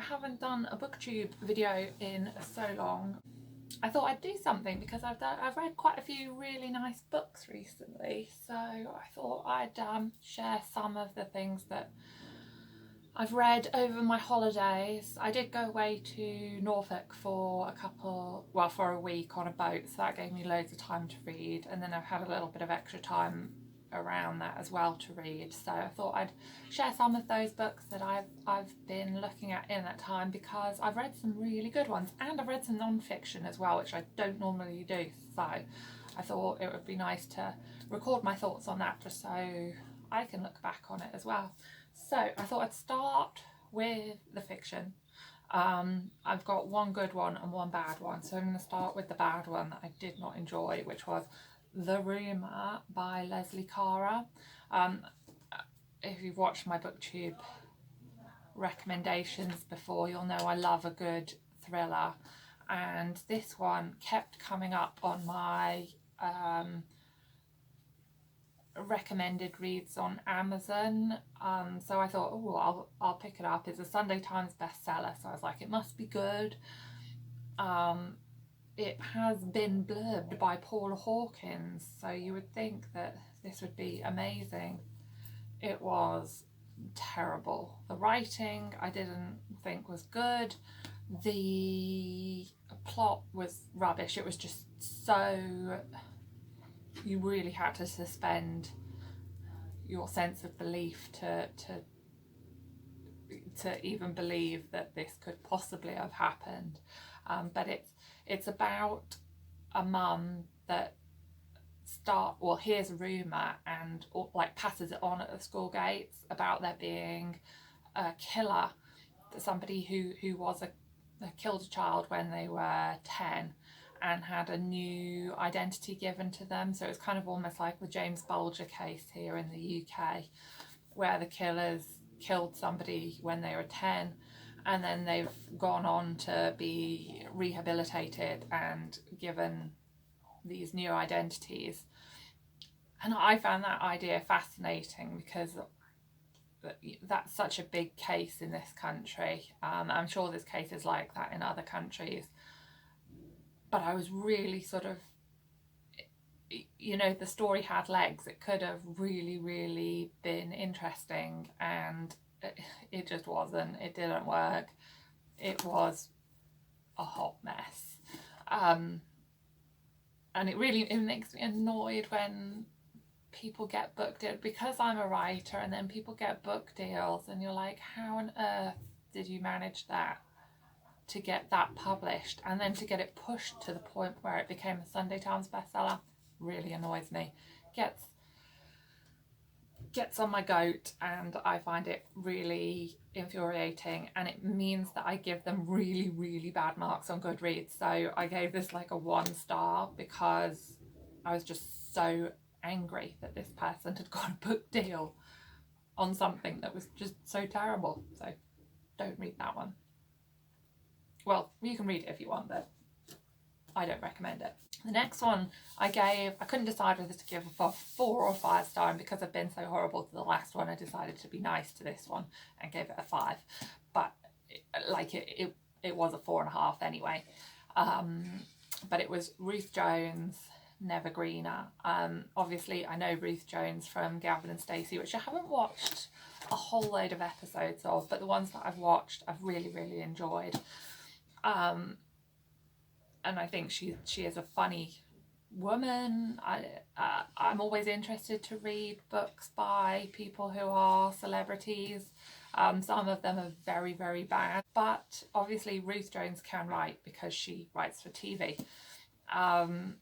haven't done a booktube video in so long. I thought I'd do something because I've read quite a few really nice books recently, so I thought I'd share some of the things that I've read over my holidays. I did go away to Norfolk for for a week on a boat, so that gave me loads of time to read, and then I've had a little bit of extra time around that as well to read, so I thought I'd share some of those books that I've been looking at in that time, because I've read some really good ones and I've read some non-fiction as well, which I don't normally do, so I thought it would be nice to record my thoughts on that just so I can look back on it as well. So I thought I'd start with the fiction. I've got one good one and one bad one, so I'm going to start with the bad one that I did not enjoy, which was The Rumour by Leslie Cara. If you've watched my booktube recommendations before, you'll know I love a good thriller, and this one kept coming up on my recommended reads on Amazon, so I thought, oh, I'll pick it up. It's a Sunday Times bestseller, so I was like, it must be good. It has been blurbed by Paula Hawkins, so you would think that this would be amazing. It was terrible. The writing I didn't think was good. The plot was rubbish. It was just so, you really had to suspend your sense of belief to even believe that this could possibly have happened. But it's about a mum that hears a rumour and passes it on at the school gates about there being a killer, somebody who killed a child when they were 10 and had a new identity given to them. So it's kind of almost like the James Bulger case here in the UK, where the killers killed somebody when they were 10 and then they've gone on to be rehabilitated and given these new identities. And I found that idea fascinating because that's such a big case in this country. I'm sure this case is like that in other countries, but I was really sort of, the story had legs. It could have really been interesting, and it just wasn't. It didn't work. It was a hot mess. And it makes me annoyed when people get book deals, because I'm a writer, and then people get book deals and you're like, how on earth did you manage that, to get that published and then to get it pushed to the point where it became a Sunday Times bestseller? Really annoys me. Gets on my goat, and I find it really infuriating, and it means that I give them really bad marks on Goodreads. So I gave this like a 1 star because I was just so angry that this person had got a book deal on something that was just so terrible. So don't read that one. Well, you can read it if you want, but I don't recommend it. The next one I couldn't decide whether to give a 4 or 5 star, and because I've been so horrible to the last one, I decided to be nice to this one and gave it a 5. But it was a 4.5 anyway. But it was Ruth Jones' Never Greener. Obviously I know Ruth Jones from Gavin and Stacey, which I haven't watched a whole load of episodes of, but the ones that I've watched I've really enjoyed. And I think she is a funny woman. I'm always interested to read books by people who are celebrities. Some of them are very bad, but obviously Ruth Jones can write because she writes for TV. And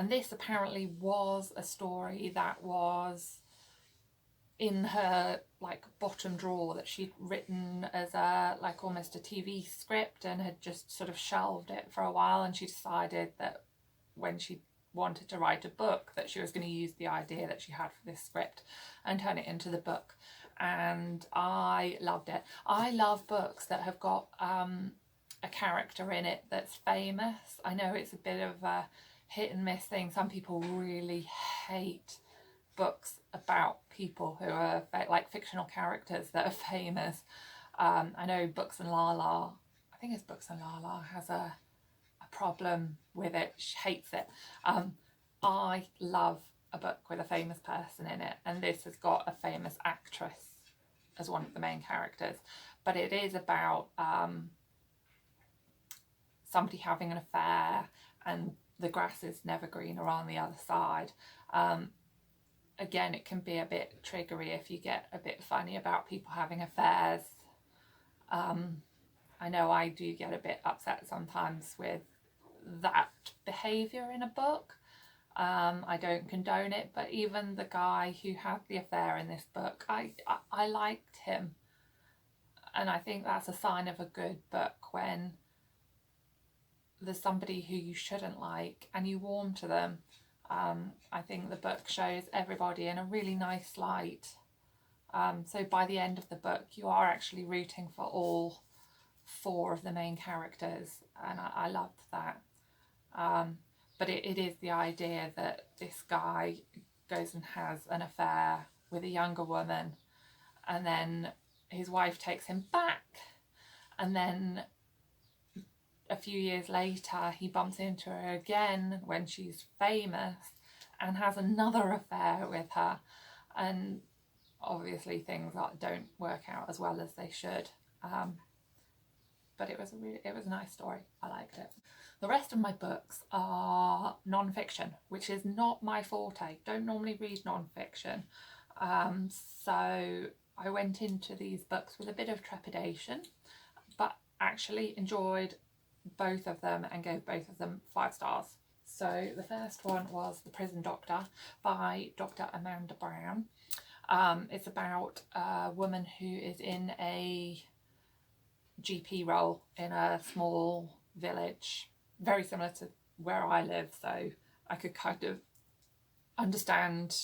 this apparently was a story that was in her bottom drawer, that she'd written as almost a TV script and had just sort of shelved it for a while, and she decided that when she wanted to write a book that she was going to use the idea that she had for this script and turn it into the book. And I loved it. I love books that have got a character in it that's famous. I know it's a bit of a hit and miss thing. Some people really hate books about people who are like fictional characters that are famous. I know Books and Lala, I think it's Books and Lala, has a problem with it. She hates it. I love a book with a famous person in it, and this has got a famous actress as one of the main characters, but it is about somebody having an affair, and the grass is never greener on the other side. Again, it can be a bit triggery if you get a bit funny about people having affairs. I know I do get a bit upset sometimes with that behaviour in a book. I don't condone it, but even the guy who had the affair in this book, I liked him. And I think that's a sign of a good book, when there's somebody who you shouldn't like and you warm to them. I think the book shows everybody in a really nice light. So by the end of the book, you are actually rooting for all 4 of the main characters, and I loved that. But it is the idea that this guy goes and has an affair with a younger woman, and then his wife takes him back, and then a few years later he bumps into her again when she's famous and has another affair with her, and obviously things don't work out as well as they should. But it was a nice story. I liked it. The rest of my books are non-fiction, which is not my forte. Don't normally read non-fiction. So I went into these books with a bit of trepidation, but actually enjoyed both of them and gave both of them 5 stars. So the first one was The Prison Doctor by Dr. Amanda Brown. It's about a woman who is in a GP role in a small village, very similar to where I live, so I could kind of understand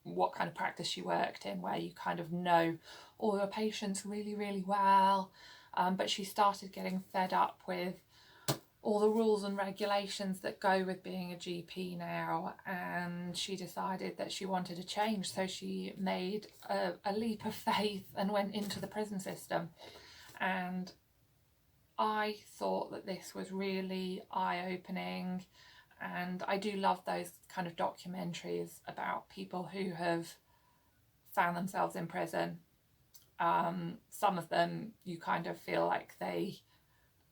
what kind of practice she worked in, where you kind of know all your patients really, really well. But she started getting fed up with all the rules and regulations that go with being a GP now, and she decided that she wanted to change. So she made a leap of faith and went into the prison system. And I thought that this was really eye-opening, and I do love those kind of documentaries about people who have found themselves in prison. Some of them you kind of feel like they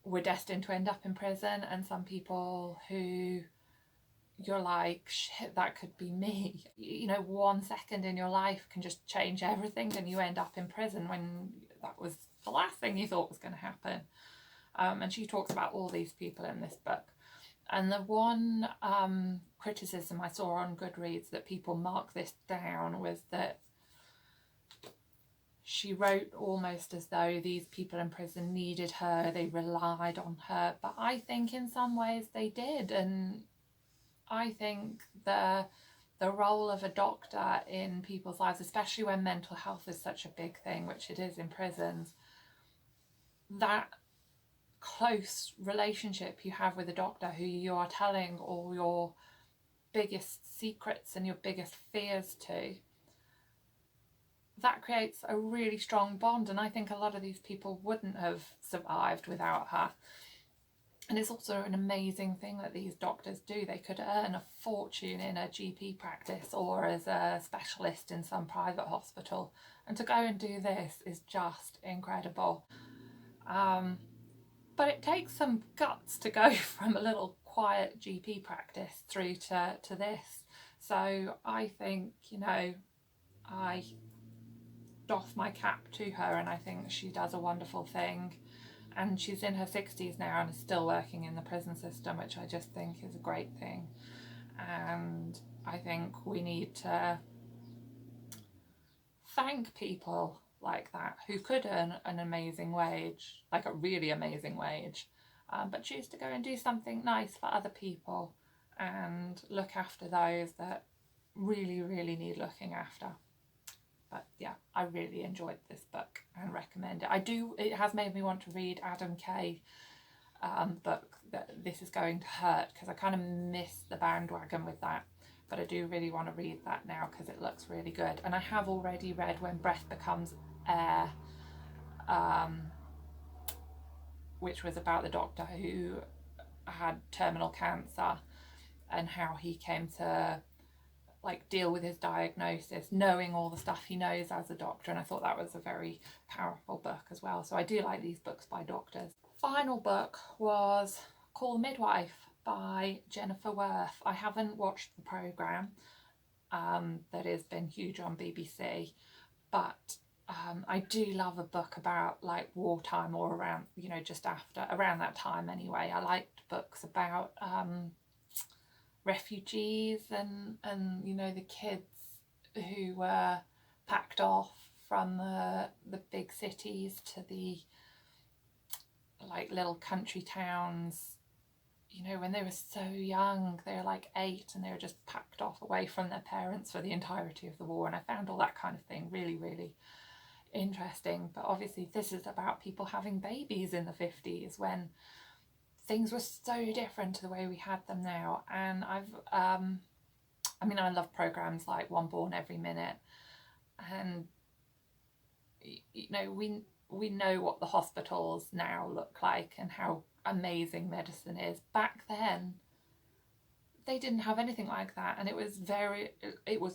were destined to end up in prison, and some people who you're like, shit, that could be me. You know, 1 second in your life can just change everything, and you end up in prison when that was the last thing you thought was going to happen. And she talks about all these people in this book. And the one criticism I saw on Goodreads that people mark this down was that she wrote almost as though these people in prison needed her, they relied on her. But I think in some ways they did. And I think the role of a doctor in people's lives, especially when mental health is such a big thing, which it is in prisons, that close relationship you have with a doctor who you are telling all your biggest secrets and your biggest fears to, that creates a really strong bond. And I think a lot of these people wouldn't have survived without her. And it's also an amazing thing that these doctors do. They could earn a fortune in a GP practice or as a specialist in some private hospital, and to go and do this is just incredible. But it takes some guts to go from a little quiet GP practice through to this. So I think, you know, I doff my cap to her, and I think she does a wonderful thing. And she's in her 60s now and is still working in the prison system, which I just think is a great thing. And I think we need to thank people like that who could earn an amazing wage, like a really amazing wage, but choose to go and do something nice for other people and look after those that really, really need looking after. But yeah, I really enjoyed this book and recommend it. It has made me want to read Adam Kay book, that This Is Going to Hurt, because I kind of missed the bandwagon with that. But I do really want to read that now because it looks really good. And I have already read When Breath Becomes Air, which was about the doctor who had terminal cancer and how he came to like deal with his diagnosis, knowing all the stuff he knows as a doctor. And I thought that was a very powerful book as well. So I do like these books by doctors. Final book was called Midwife by Jennifer Worth. I haven't watched the programme that has been huge on BBC, but I do love a book about like wartime or around, you know, just after, around that time anyway. I liked books about refugees and you know, the kids who were packed off from the big cities to the like little country towns, you know, when they were so young. They were like 8 and they were just packed off away from their parents for the entirety of the war. And I found all that kind of thing really, really interesting. But obviously this is about people having babies in the 50s when things were so different to the way we had them now. And I mean, I love programs like One Born Every Minute, and you know, we know what the hospitals now look like and how amazing medicine is. Back then they didn't have anything like that, and it was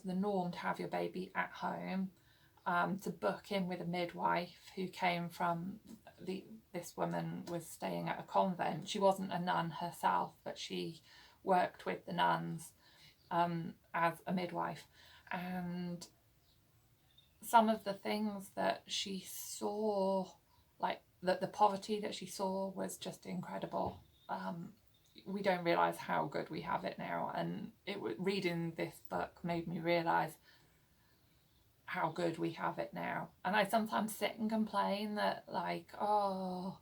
the norm to have your baby at home, to book in with a midwife who came from this woman was staying at a convent. She wasn't a nun herself, but she worked with the nuns as a midwife. And some of the things that she saw, like the poverty that she saw, was just incredible. We don't realise how good we have it now, and reading this book made me realise how good we have it now. And I sometimes sit and complain that, like, oh,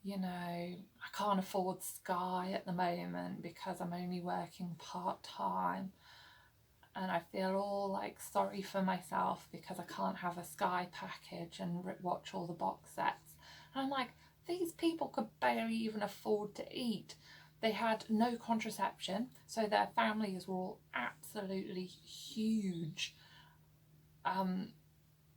you know, I can't afford Sky at the moment because I'm only working part-time, and I feel all like sorry for myself because I can't have a Sky package and watch all the box sets. And I'm like, these people could barely even afford to eat. They had no contraception, so their families were all absolutely huge.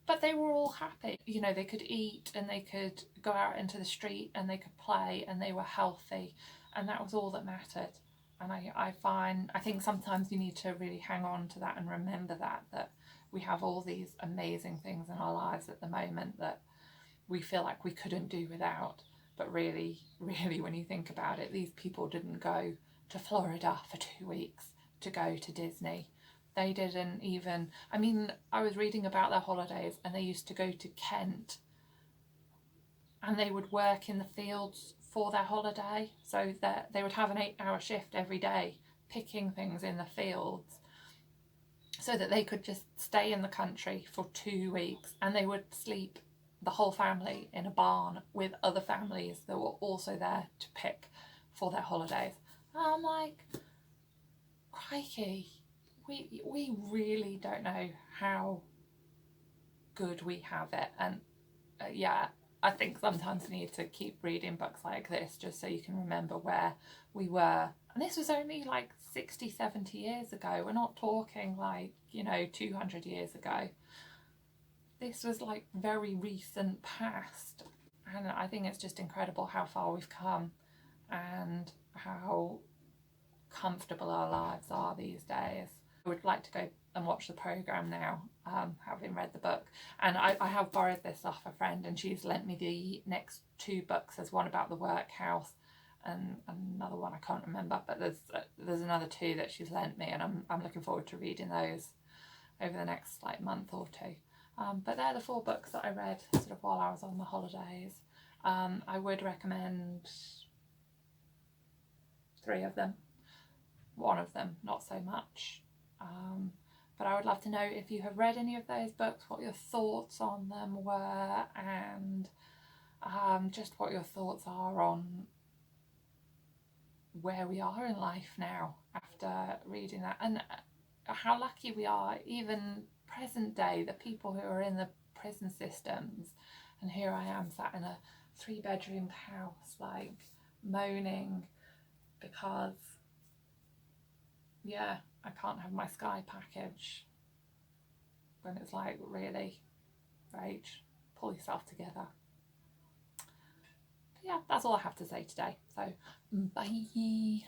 But they were all happy. You know, they could eat and they could go out into the street and they could play and they were healthy, and that was all that mattered. And I think sometimes you need to really hang on to that and remember that we have all these amazing things in our lives at the moment that we feel like we couldn't do without. But really, really, when you think about it, these people didn't go to Florida for 2 weeks to go to Disney. They didn't even, I mean, I was reading about their holidays, and they used to go to Kent and they would work in the fields for their holiday. So that they would have an 8-hour shift every day picking things in the fields so that they could just stay in the country for 2 weeks, and they would sleep, the whole family, in a barn with other families that were also there to pick for their holidays. And I'm like, crikey, we really don't know how good we have it. And yeah, I think sometimes you need to keep reading books like this just so you can remember where we were. And this was only like 60, 70 years ago. We're not talking like, you know, 200 years ago. This was like very recent past. And I think it's just incredible how far we've come and how comfortable our lives are these days. I would like to go and watch the programme now, having read the book. And I have borrowed this off a friend, and she's lent me the next 2 books. There's one about the workhouse and another one I can't remember, but there's another 2 that she's lent me, and I'm looking forward to reading those over the next like month or 2. But they're the 4 books that I read sort of while I was on the holidays. I would recommend 3 of them. 1 of them, not so much. But I would love to know if you have read any of those books, what your thoughts on them were, and just what your thoughts are on where we are in life now after reading that, and how lucky we are, even present day, the people who are in the prison systems. And here I am sat in a 3-bedroom house, like moaning because, yeah, I can't have my Sky package. When it's like, really, Rach, pull yourself together. yeah, that's all I have to say today. So bye.